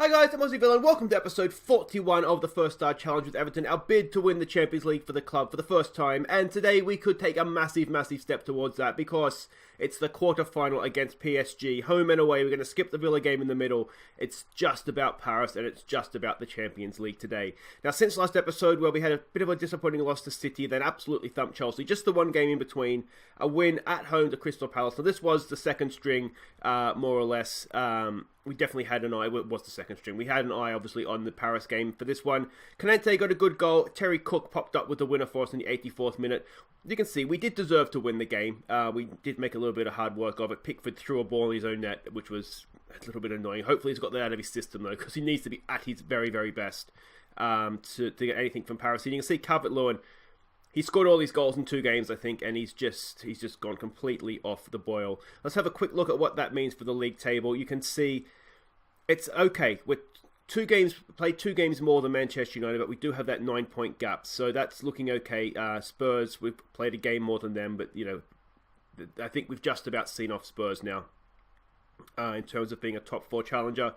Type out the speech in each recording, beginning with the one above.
Hi guys, I'm Aussie Villain. Welcome to episode 41 of the First Star Challenge with Everton, our bid to win the Champions League for the club for the first time. And today we could take a massive step towards that because it's the quarter-final against PSG. Home and away, we're going to skip the Villa game in the middle. It's just about Paris and it's just about the Champions League today. Now, since last episode where we had a bit of a disappointing loss to City, then absolutely thumped Chelsea, just the one game in between, a win at home to Crystal Palace. So this was the second string, more or less. We definitely had an eye. Well, it was the second string. We had an eye, obviously, on the Paris game for this one. Canete got a good goal. Terry Cook popped up with the winner for us in the 84th minute. You can see we did deserve to win the game. We did make a little bit of hard work of it. Pickford threw a ball in his own net, which was a little bit annoying. Hopefully he's got that out of his system, though, because he needs to be at his very best to get anything from Paris. And you can see Calvert-Lewin. He scored all these goals in 2 games, I think, and he's just gone completely off the boil. Let's have a quick look at what that means for the league table. You can see it's okay. We're played 2 games more than Manchester United, but we do have that 9-point gap, so that's looking okay. Spurs, we've played a game more than them, but you know, I think we've just about seen off Spurs now in terms of being a top 4 challenger.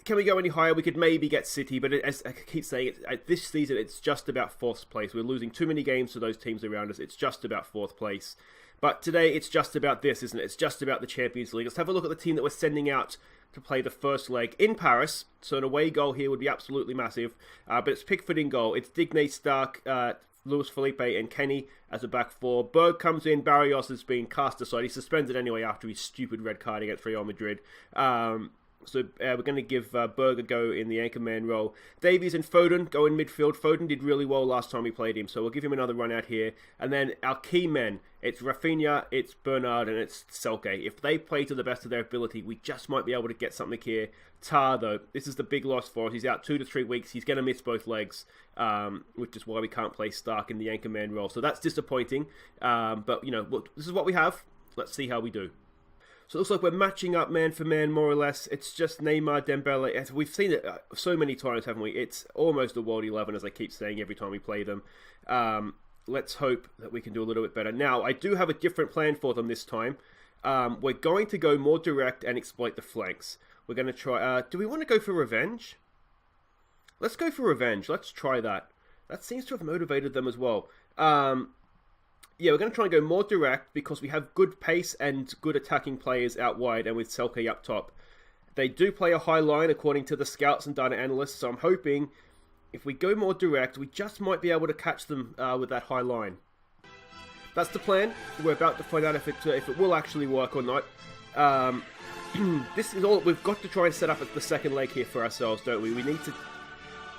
Can we go any higher? We could maybe get City, but as I keep saying, this season it's just about 4th place. We're losing too many games to those teams around us. It's just about 4th place. But today it's just about this, isn't it? It's just about the Champions League. Let's have a look at the team that we're sending out to play the first leg in Paris. So an away goal here would be absolutely massive. But it's Pickford in goal. It's Digne, Stark, Luis Felipe and Kenny as a back 4. Berg comes in. Barrios has been cast aside. He's suspended anyway after his stupid red card against Real Madrid. So we're going to give Berg a go in the anchorman role. Davies and Foden go in midfield. Foden did really well last time we played him, so we'll give him another run out here. And then our key men, it's Rafinha, it's Bernard, and it's Selke. If they play to the best of their ability, we just might be able to get something here. Tar, though, this is the big loss for us. He's out 2 to 3 weeks. He's going to miss both legs, which is why we can't play Stark in the anchorman role. So that's disappointing. But, you know, this is what we have. Let's see how we do. So it looks like we're matching up man for man, more or less. It's just Neymar, Dembele. We've seen it so many times, haven't we? It's almost a World 11, as I keep saying every time we play them. Let's hope that we can do a little bit better. Now, I do have a different plan for them this time. We're going to go more direct and exploit the flanks. We're going to try... do we want to go for revenge? Let's go for revenge. Let's try that. That seems to have motivated them as well. Yeah, we're going to try and go more direct because we have good pace and good attacking players out wide and with Selke up top. They do play a high line according to the scouts and data analysts, so I'm hoping if we go more direct, we just might be able to catch them with that high line. That's the plan. We're about to find out if it will actually work or not. This is all we've got to try and set up at the second leg here for ourselves, don't we? We need to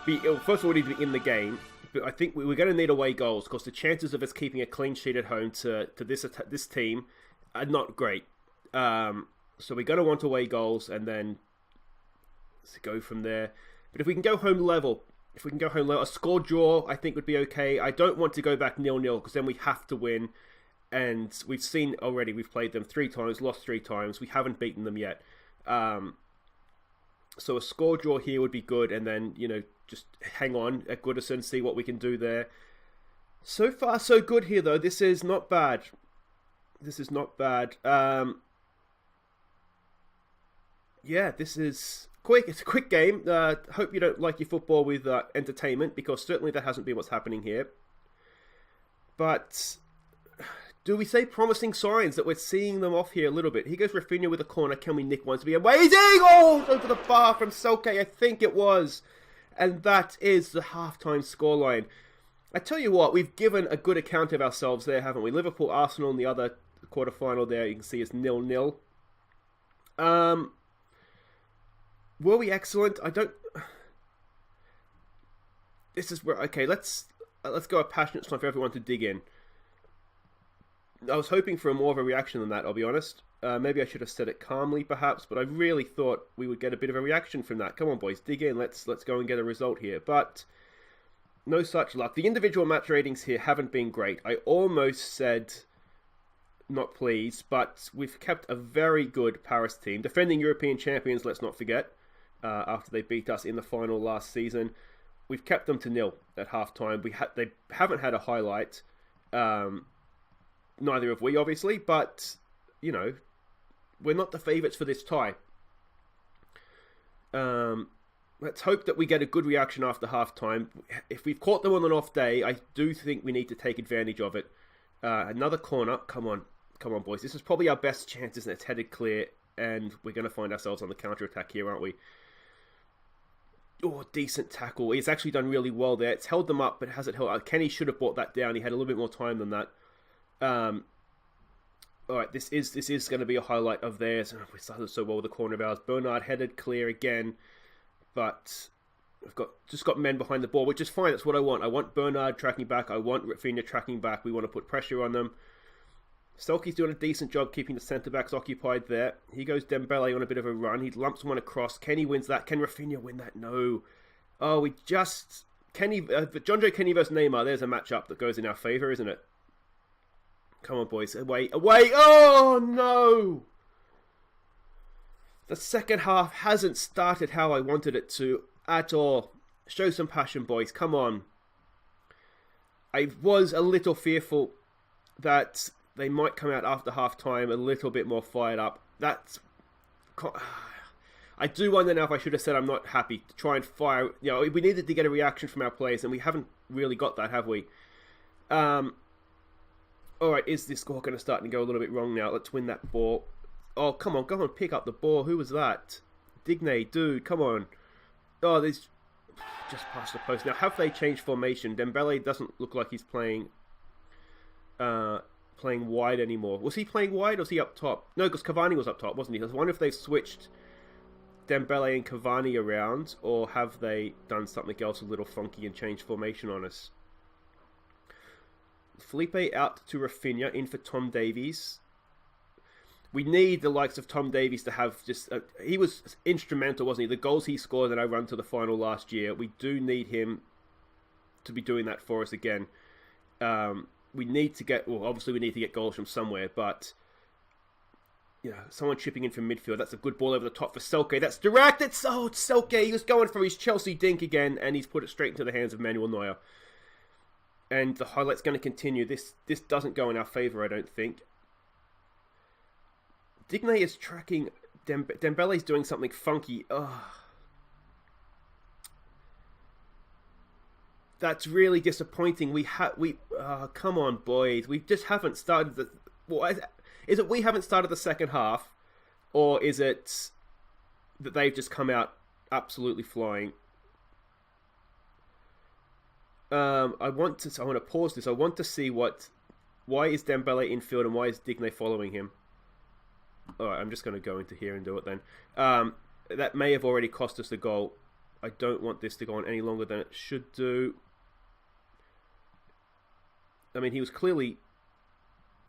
be... First of all, we need to be in the game. But I think we're going to need away goals because the chances of us keeping a clean sheet at home to this team are not great. So we're going to want away goals and then let's go from there. But if we can go home level, a score draw I think would be okay. I don't want to go back 0-0 because then we have to win. And we've seen already, we've played them 3 times, lost 3 times. We haven't beaten them yet. So a score draw here would be good, and then, you know, just hang on at Goodison, see what we can do there. So far, so good here, though. This is not bad. Yeah, this is quick. It's a quick game. Hope you don't like your football with entertainment, because certainly that hasn't been what's happening here. But... do we say promising signs that we're seeing them off here a little bit? Here goes Rafinha with a corner. Can we nick one to be amazing? Oh, over the bar from Selke, I think it was. And that is the halftime scoreline. I tell you what, we've given a good account of ourselves there, haven't we? Liverpool, Arsenal in the other quarterfinal there, you can see it's 0-0. Were we excellent? I don't... This is where... Okay, let's go a passionate time for everyone to dig in. I was hoping for more of a reaction than that, I'll be honest. Maybe I should have said it calmly, perhaps, but I really thought we would get a bit of a reaction from that. Come on, boys, dig in. Let's go and get a result here. But no such luck. The individual match ratings here haven't been great. I almost said not pleased, but we've kept a very good Paris team. Defending European champions, let's not forget, after they beat us in the final last season. We've kept them to 0 at half-time. They haven't had a highlight. Neither have we, obviously, but, you know, we're not the favourites for this tie. Let's hope that we get a good reaction after half-time. If we've caught them on an off day, I do think we need to take advantage of it. Another corner. Come on, boys. This is probably our best chance, isn't it? It's headed clear, and we're going to find ourselves on the counter-attack here, aren't we? Oh, decent tackle. He's actually done really well there. It's held them up, but hasn't held. Kenny should have brought that down. He had a little bit more time than that. All right, this is going to be a highlight of theirs. We started so well with the corner of ours. Bernard headed clear again, but we've just got men behind the ball, which is fine. That's what I want. I want Bernard tracking back. I want Rafinha tracking back. We want to put pressure on them. Selke's doing a decent job keeping the centre-backs occupied there. He goes Dembele on a bit of a run. He lumps one across. Kenny wins that. Can Rafinha win that? No. Oh, John Joe Kenny versus Neymar. There's a matchup that goes in our favour, isn't it? Come on, boys. Away. Oh, no. The second half hasn't started how I wanted it to at all. Show some passion, boys. Come on. I was a little fearful that they might come out after half-time a little bit more fired up. I do wonder now if I should have said I'm not happy. To try and fire. We needed to get a reaction from our players, and we haven't really got that, have we? Alright, is this score going to start and go a little bit wrong now? Let's win that ball. Oh, come on, go on, pick up the ball. Who was that? Digne, dude, come on. Oh, there's just past the post. Now, have they changed formation? Dembele doesn't look like he's playing wide anymore. Was he playing wide or was he up top? No, because Cavani was up top, wasn't he? I wonder if they've switched Dembele and Cavani around, or have they done something else a little funky and changed formation on us? Felipe out to Rafinha, in for Tom Davies. We need the likes of Tom Davies to have just... he was instrumental, wasn't he? The goals he scored in our run to the final last year, we do need him to be doing that for us again. We need to get... Well, obviously we need to get goals from somewhere, but... someone chipping in from midfield. That's a good ball over the top for Selke. That's direct. It's Selke. He was going for his Chelsea dink again, and he's put it straight into the hands of Manuel Neuer. And the highlight's going to continue. This doesn't go in our favour, I don't think. Digne is tracking... Dembele's doing something funky. Ugh. That's really disappointing. Come on, boys. We just haven't started the... Well, is it we haven't started the second half? Or is it that they've just come out absolutely flying? I want to pause this. I want to see why is Dembele infield and why is Digne following him? Alright, I'm just going to go into here and do it then. That may have already cost us the goal. I don't want this to go on any longer than it should do. I mean, he was clearly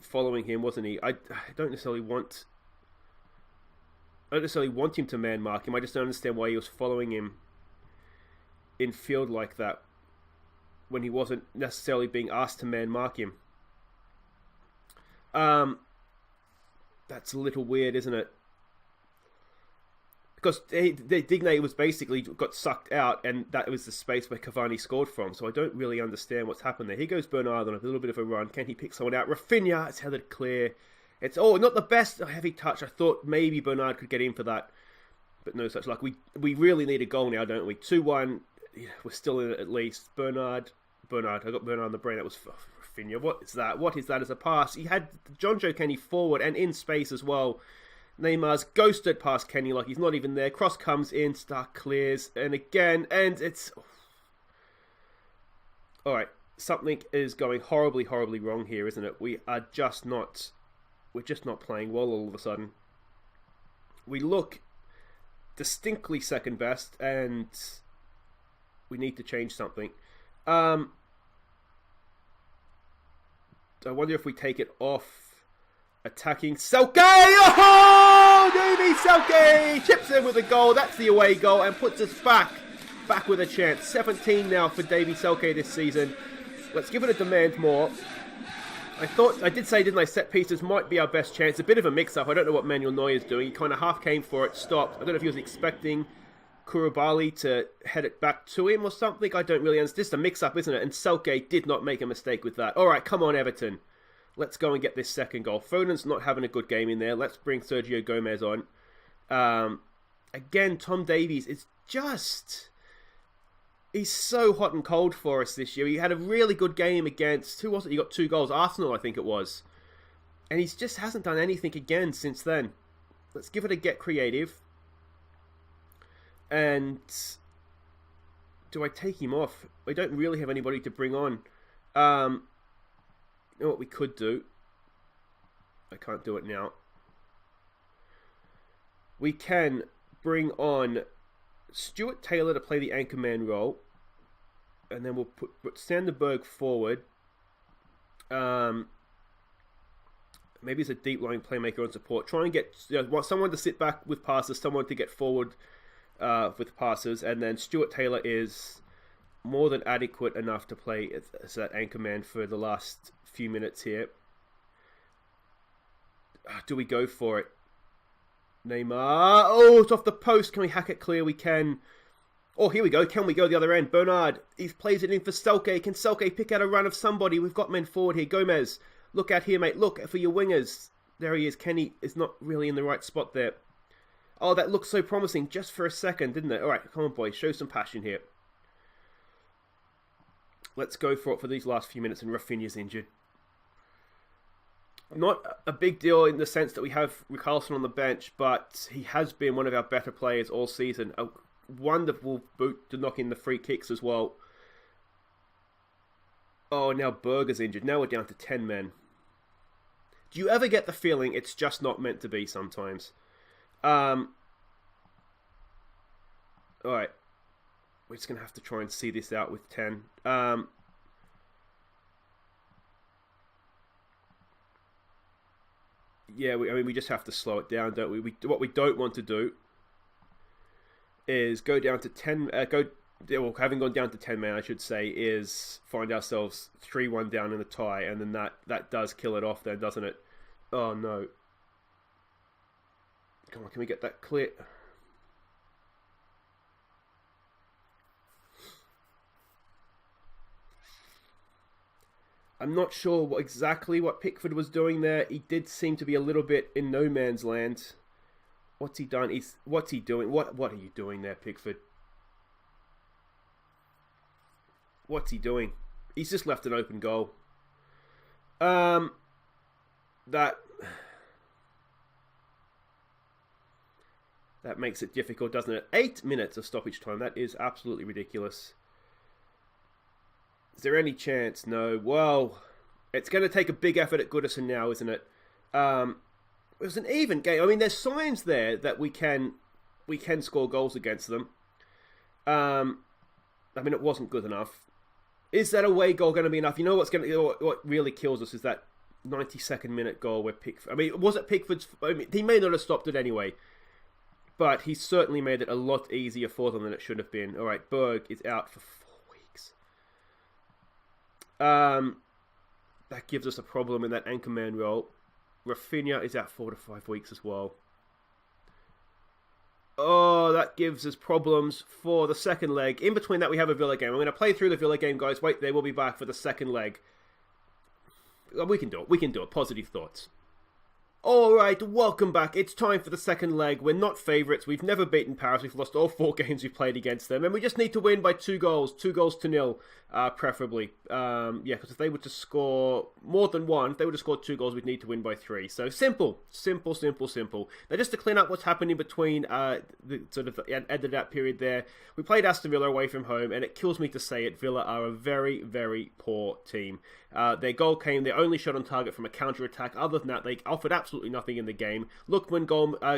following him, wasn't he? I don't necessarily want him to man mark him. I just don't understand why he was following him in field like that when he wasn't necessarily being asked to man mark him. That's a little weird, isn't it? Because Digne was basically got sucked out, and that was the space where Cavani scored from. So I don't really understand what's happened there. Here goes Bernard on a little bit of a run. Can he pick someone out? Rafinha, it's headed clear. It's not the best heavy touch. I thought maybe Bernard could get in for that, but no such luck. We really need a goal now, don't we? 2-1. Yeah, we're still in it at least. Bernard. I got Bernard on the brain. That was Rafinha. What is that? What is that as a pass? He had John Joe Kenny forward and in space as well. Neymar's ghosted past Kenny like he's not even there. Cross comes in, Stark clears, and again, and it's... Alright, something is going horribly, horribly wrong here, isn't it? We're just not playing well all of a sudden. We look distinctly second best, and we need to change something. I wonder if we take it off attacking Selke. Oh, Davy Selke chips in with a goal. That's the away goal and puts us back with a chance. 17 now for Davy Selke this season. Let's give it a demand more. I did say, didn't I, set pieces might be our best chance. A bit of a mix-up. I don't know what Manuel Neuer is doing. He kind of half came for it, stopped. I don't know if he was expecting Koulibaly to head it back to him or something. I don't really understand. This is a mix-up, isn't it? And Selke did not make a mistake with that. All right, come on, Everton. Let's go and get this second goal. Foden's not having a good game in there. Let's bring Sergio Gomez on. again, Tom Davies is just... He's so hot and cold for us this year. He had a really good game against... Who was it? He got 2 goals. Arsenal, I think it was. And he just hasn't done anything again since then. Let's give it a get creative. And... do I take him off? I don't really have anybody to bring on. You know what we could do? I can't do it now. We can bring on Stuart Taylor to play the anchorman role. And then we'll put Sanderberg forward. Maybe it's a deep line playmaker on support. Try and get someone to sit back with passes, someone to get forward with passes. And then Stuart Taylor is more than adequate enough to play as that anchorman for the last few minutes here. Do we go for it? Neymar. Oh, it's off the post. Can we hack it clear? We can. Oh, here we go. Can we go the other end? Bernard. He plays it in for Selke. Can Selke pick out a run of somebody? We've got men forward here. Gomez. Look out here, mate. Look for your wingers. There he is. Kenny is not really in the right spot there. Oh, that looked so promising just for a second, didn't it? All right, come on, boys. Show some passion here. Let's go for it for these last few minutes, and Rafinha's injured. Not a big deal in the sense that we have Richarlison on the bench, but he has been one of our better players all season. A wonderful boot to knock in the free kicks as well. Oh, now Berger's injured. Now we're down to 10 men. Do you ever get the feeling it's just not meant to be sometimes? Alright. We're just going to have to try and see this out with 10. Yeah, we just have to slow it down, don't we? What we don't want to do is go down to 10... having gone down to 10 men, I should say, is find ourselves 3-1 down in the tie, and then that does kill it off then, doesn't it? Oh, no. Come on, can we get that clear? I'm not sure exactly what Pickford was doing there. He did seem to be a little bit in no man's land. What's he done? What's he doing? What are you doing there, Pickford? What's he doing? He's just left an open goal. That makes it difficult, doesn't it? 8 minutes of stoppage time. That is absolutely ridiculous. Is there any chance? No. Well, it's going to take a big effort at Goodison now, isn't it? It was an even game. I mean, there's signs there that we can score goals against them. I mean, it wasn't good enough. Is that away goal going to be enough? You know what really kills us is that 92nd minute goal where Pickford... I mean, was it Pickford's... I mean, he may not have stopped it anyway. But he certainly made it a lot easier for them than it should have been. All right, Berg is out for 4 weeks. That gives us a problem in that anchorman role. Rafinha is out 4 to 5 weeks as well. Oh, that gives us problems for the second leg. In between that, we have a Villa game. I'm going to play through the Villa game, guys. Wait, they will be back for the second leg. We can do it. We can do it. Positive thoughts. Alright, welcome back. It's time for the second leg. We're not favourites. We've never beaten Paris. We've lost all 4 games we've played against them. And we just need to win by 2 goals. 2 goals to nil, preferably. Yeah, because if they were to score more than 1, if they were to score 2 goals, we'd need to win by 3. So simple. Simple, simple, simple. Now, just to clean up what's happened in between the sort of end of that period there, we played Aston Villa away from home, and it kills me to say it, Villa are a very, very poor team. Their goal came, their only shot on target from a counter-attack. Other than that, they offered absolutely nothing in the game. Lookman,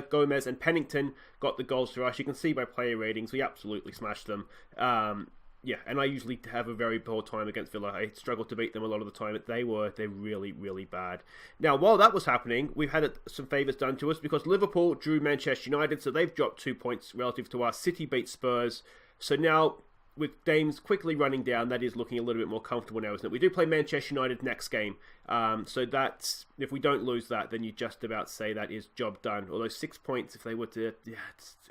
Gomez and Pennington got the goals for us. You can see by player ratings, we absolutely smashed them. Yeah, and I usually have a very poor time against Villa. I struggle to beat them a lot of the time. They're really, really bad. Now, while that was happening, we've had some favours done to us because Liverpool drew Manchester United, so they've dropped 2 points relative to us. City beat Spurs. So now, with Dames quickly running down, that is looking a little bit more comfortable now, isn't it? We do play Manchester United next game. So that's, if we don't lose that, then you just about say that is job done. Although 6 points, if they were to, yeah,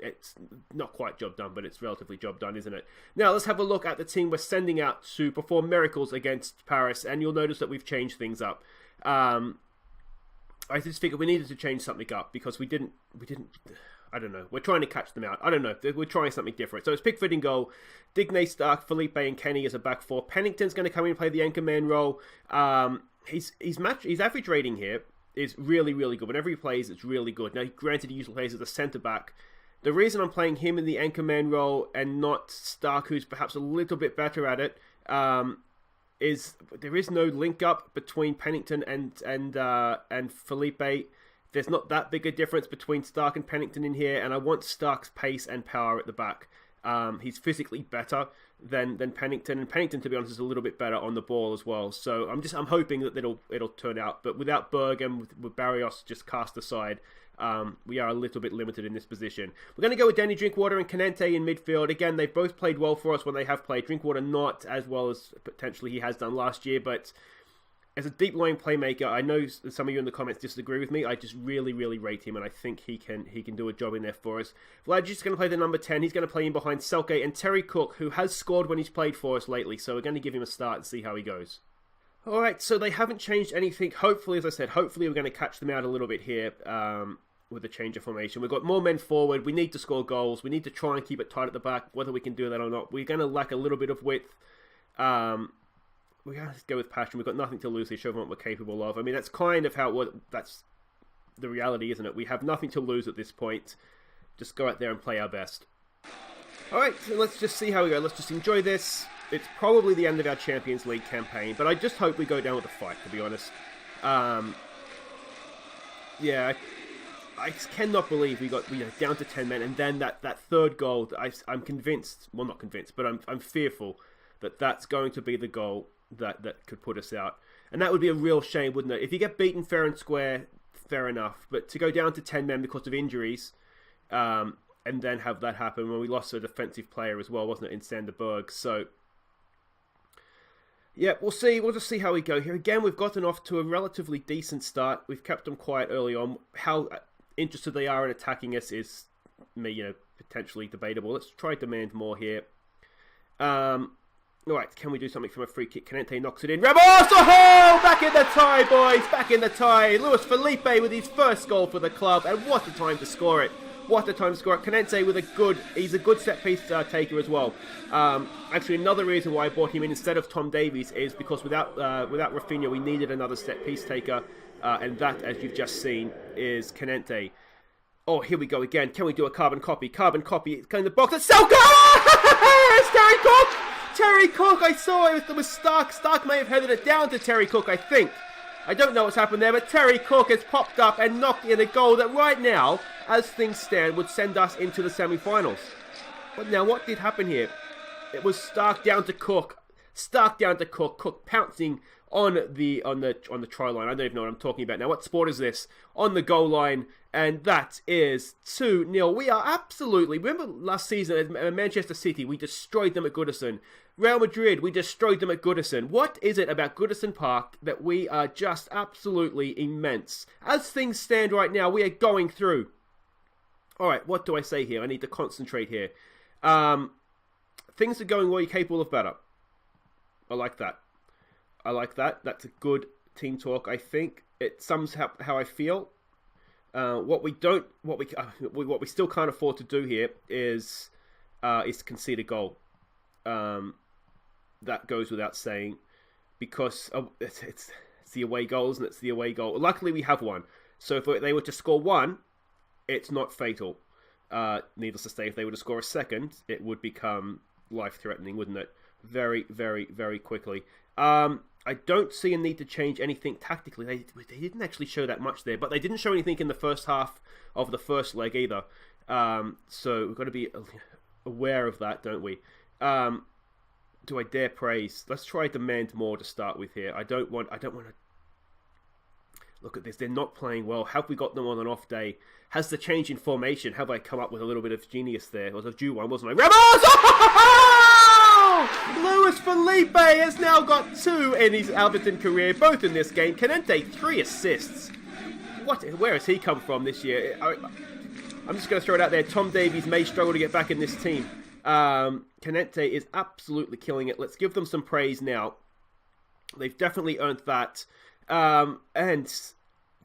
it's not quite job done, but it's relatively job done, isn't it? Now, let's have a look at the team we're sending out to perform miracles against Paris, and you'll notice that we've changed things up. I just figured we needed to change something up because we didn't. I don't know. We're trying to catch them out. I don't know. We're trying something different. So it's Pickford in goal. Digne, Stark, Felipe and Kenny as a back four. Pennington's going to come in and play the anchorman role. His average rating here is really, really good. Whenever he plays, it's really good. Now, granted, he usually plays as a centre-back. The reason I'm playing him in the anchorman role and not Stark, who's perhaps a little bit better at it, is there is no link-up between Pennington and Felipe. There's not that big a difference between Stark and Pennington in here, and I want Stark's pace and power at the back. He's physically better than Pennington, and Pennington, to be honest, is a little bit better on the ball as well. So I'm hoping that it'll turn out. But without Berg and with Barrios just cast aside, we are a little bit limited in this position. We're going to go with Danny Drinkwater and Canente in midfield. Again, they've both played well for us when they have played. Drinkwater not as well as potentially he has done last year, but as a deep-lying playmaker, I know some of you in the comments disagree with me. I just really, really rate him, and I think he can do a job in there for us. Vlad's just going to play the number 10. He's going to play in behind Selke and Terry Cook, who has scored when he's played for us lately, so we're going to give him a start and see how he goes. Alright, so they haven't changed anything. Hopefully, as I said, hopefully we're going to catch them out a little bit here with a change of formation. We've got more men forward. We need to score goals. We need to try and keep it tight at the back, whether we can do that or not. We're going to lack a little bit of width. We have to go with passion. We've got nothing to lose here. Show them what we're capable of. I mean, that's kind of that's the reality, isn't it? We have nothing to lose at this point. Just go out there and play our best. All right, so let's just see how we go. Let's just enjoy this. It's probably the end of our Champions League campaign, but I just hope we go down with a fight, to be honest. Yeah, I cannot believe we got down to 10 men, and then that third goal. I'm convinced, well, not convinced, but I'm fearful that that's going to be the goal that could put us out. And that would be a real shame, wouldn't it? If you get beaten fair and square, fair enough. But to go down to 10 men because of injuries, and then have that happen when we lost a defensive player as well, wasn't it, in Sanderberg? So, yeah, we'll see. We'll just see how we go here. Again, we've gotten off to a relatively decent start. We've kept them quiet early on. How interested they are in attacking us is, potentially debatable. Let's try demand more here. Alright, can we do something from a free kick? Canente knocks it in. Ramos! Oh! Back in the tie, boys! Back in the tie. Luis Felipe with his first goal for the club. And what a time to score it. What a time to score it. Canente with he's a good set-piece taker as well. Actually, another reason why I brought him in instead of Tom Davies is because without Rafinha, we needed another set-piece taker. And that, as you've just seen, is Canente. Oh, here we go again. Can we do a carbon copy? Carbon copy. It's in the box. It's Selke! It's Terry Cook! Terry Cook, I saw it was Stark. Stark may have headed it down to Terry Cook, I think. I don't know what's happened there, but Terry Cook has popped up and knocked in a goal that right now, as things stand, would send us into the semi-finals. But now, what did happen here? It was Stark down to Cook. Stark down to Cook. Cook pouncing on the try line. I don't even know what I'm talking about now. What sport is this? On the goal line, and that is 2-0. We are absolutely... Remember last season at Manchester City, we destroyed them at Goodison. Real Madrid, we destroyed them at Goodison. What is it about Goodison Park that we are just absolutely immense? As things stand right now, we are going through. Alright, what do I say here? I need to concentrate here. Things are going well, you're capable of better. I like that. I like that. That's a good team talk, I think. It sums up how I feel. What we still can't afford to do here is concede a goal. That goes without saying, because it's the away goal, isn't it? It's the away goal. Luckily, we have one. So if they were to score one, it's not fatal. Needless to say, if they were to score a second, it would become life-threatening, wouldn't it? Very, very, very quickly. I don't see a need to change anything tactically. They didn't actually show that much there, but they didn't show anything in the first half of the first leg either. So we've got to be aware of that, don't we? Do I dare praise? Let's try demand more to start with here. I don't want to look at this. They're not playing well. Have we got them on an off day? Has the change in formation? Have I come up with a little bit of genius there? It was a due one, wasn't I? Ramos! Luis Felipe has now got 2 in his Everton career, both in this game. Canente, 3 assists. Where has he come from this year? I'm just going to throw it out there. Tom Davies may struggle to get back in this team. Canente is absolutely killing it. Let's give them some praise now. They've definitely earned that. And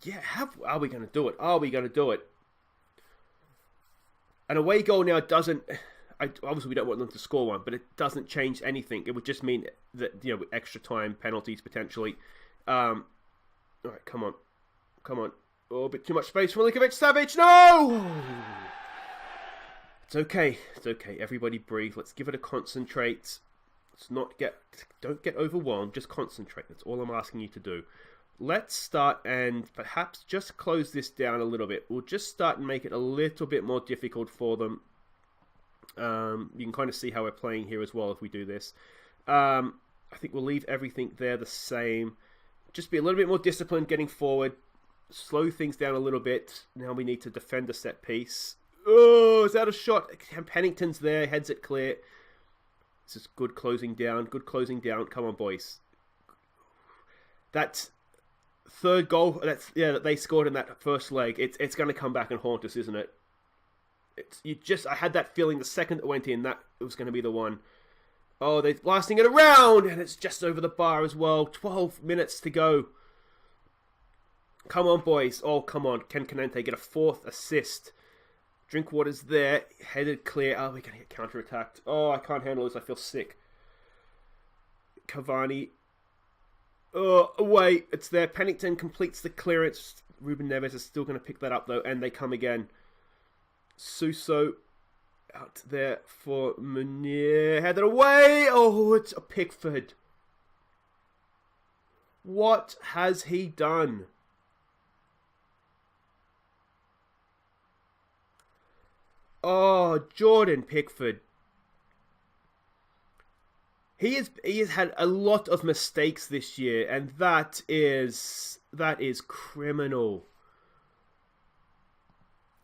yeah, are we going to do it? Are we going to do it? An away goal now doesn't... obviously, we don't want them to score one, but it doesn't change anything. It would just mean that, extra time, penalties potentially. All right, come on. Oh, a bit too much space for Milinkovic-Savic. No! It's okay. Everybody breathe. Let's give it a concentrate. Don't get overwhelmed. Just concentrate. That's all I'm asking you to do. Let's start and perhaps just close this down a little bit. We'll just start and make it a little bit more difficult for them. You can kind of see how we're playing here as well if we do this. I think we'll leave everything there the same. Just be a little bit more disciplined getting forward. Slow things down a little bit. Now we need to defend a set piece. Oh, is that a shot? Pennington's there, heads it clear. This is good closing down. Come on, boys. That third goal that they scored in that first leg, it's going to come back and haunt us, isn't it? I had that feeling the second it went in that it was going to be the one. Oh, they're blasting it around, and it's just over the bar as well. 12 minutes to go. Come on, boys. Oh, come on. Can Canente get a fourth assist? Drinkwater's there. Headed clear. Oh, we're going to get counter-attacked. Oh, I can't handle this. I feel sick. Cavani. Oh, away. It's there. Pennington completes the clearance. Ruben Neves is still going to pick that up, though, and they come again. Suso out there for Meunier. Headed away. Oh, it's a Pickford. What has he done? Oh, Jordan Pickford. He has had a lot of mistakes this year, and that is criminal.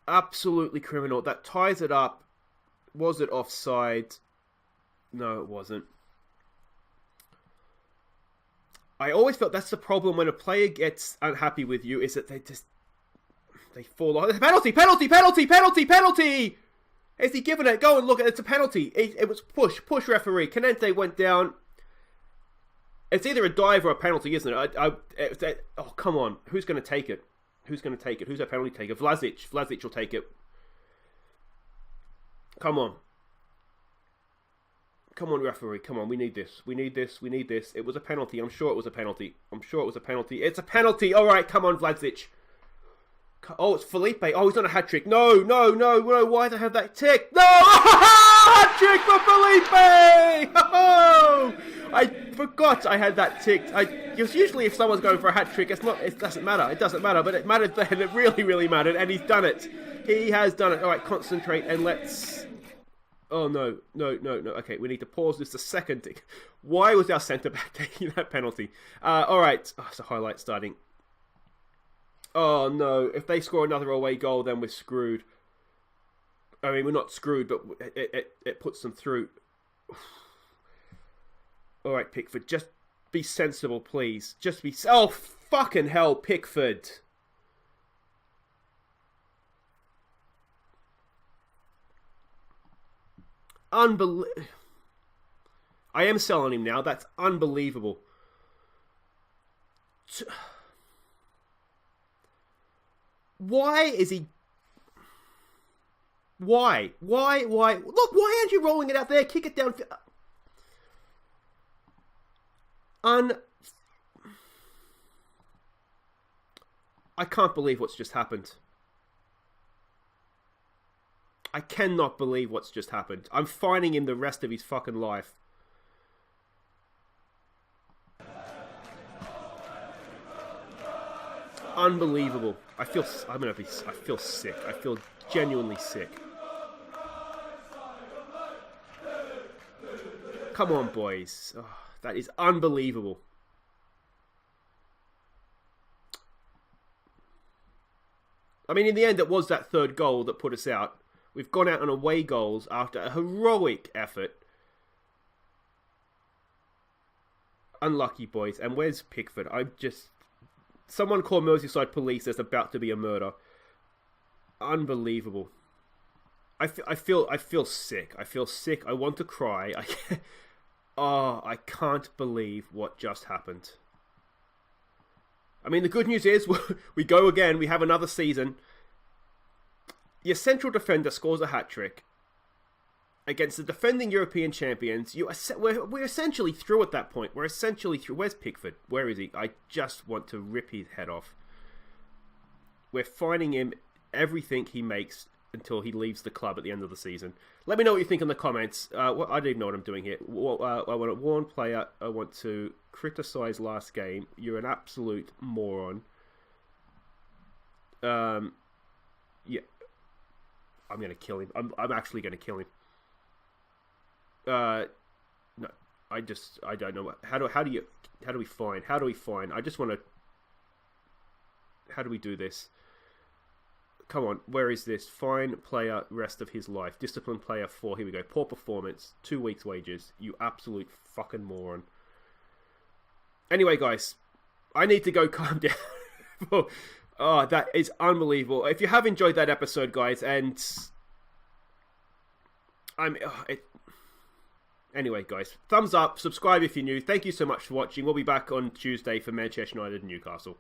Absolutely criminal. That ties it up. Was it offside? No, it wasn't. I always felt that's the problem when a player gets unhappy with you, is that they fall off. Penalty! Has he given it? Go and look at it. It's a penalty. It was push referee. Canente went down. It's either a dive or a penalty, isn't it? Oh, come on. Who's going to take it? Who's that penalty taker? Vlasic will take it. Come on. Come on, referee. Come on. We need this. It was a penalty. I'm sure it was a penalty. It's a penalty. All right. Come on, Vlasic. Oh, it's Felipe. Oh, he's on a hat-trick. No. Why do I have that tick? No! Hat-trick for Felipe! Oh! I forgot I had that ticked. Usually if someone's going for a hat-trick, it doesn't matter. But it mattered then. It really mattered. And he's done it. He has done it. All right, concentrate and let's... Oh, no. Okay, we need to pause this a second. Why was our centre-back taking that penalty? All right. Oh, it's a highlight starting. Oh, no. If they score another away goal, then we're screwed. I mean, we're not screwed, but it puts them through. All right, Pickford. Just be sensible, please. Oh, fucking hell, Pickford. Unbelievable. I am selling him now. That's unbelievable. Why is he... Why? Look, why aren't you rolling it out there? Kick it down. I can't believe what's just happened. I cannot believe what's just happened. I'm fining him the rest of his fucking life. Unbelievable. I feel sick. I feel genuinely sick. Come on, boys. Oh, that is unbelievable. I mean, in the end, it was that third goal that put us out. We've gone out on away goals after a heroic effort. Unlucky, boys. And where's Pickford? Someone call Merseyside police. There's about to be a murder. Unbelievable. I feel sick. I want to cry. I can't believe what just happened. I mean, the good news is we go again. We have another season. Your central defender scores a hat-trick against the defending European champions. We're essentially through at that point. We're essentially through. Where's Pickford? Where is he? I just want to rip his head off. We're fining him everything he makes until he leaves the club at the end of the season. Let me know what you think in the comments. I don't even know what I'm doing here. I want to warn player. I want to criticize last game. You're an absolute moron. Yeah. I'm going to kill him. I'm actually going to kill him. No. I don't know. How do we fine? I just want to... How do we do this? Come on, where is this? Fine player, rest of his life. Discipline player 4, here we go. Poor performance, 2 weeks wages. You absolute fucking moron. Anyway, guys, I need to go calm down. Oh, that is unbelievable. If you have enjoyed that episode, guys, and... Anyway, guys, thumbs up, subscribe if you're new. Thank you so much for watching. We'll be back on Tuesday for Manchester United and Newcastle.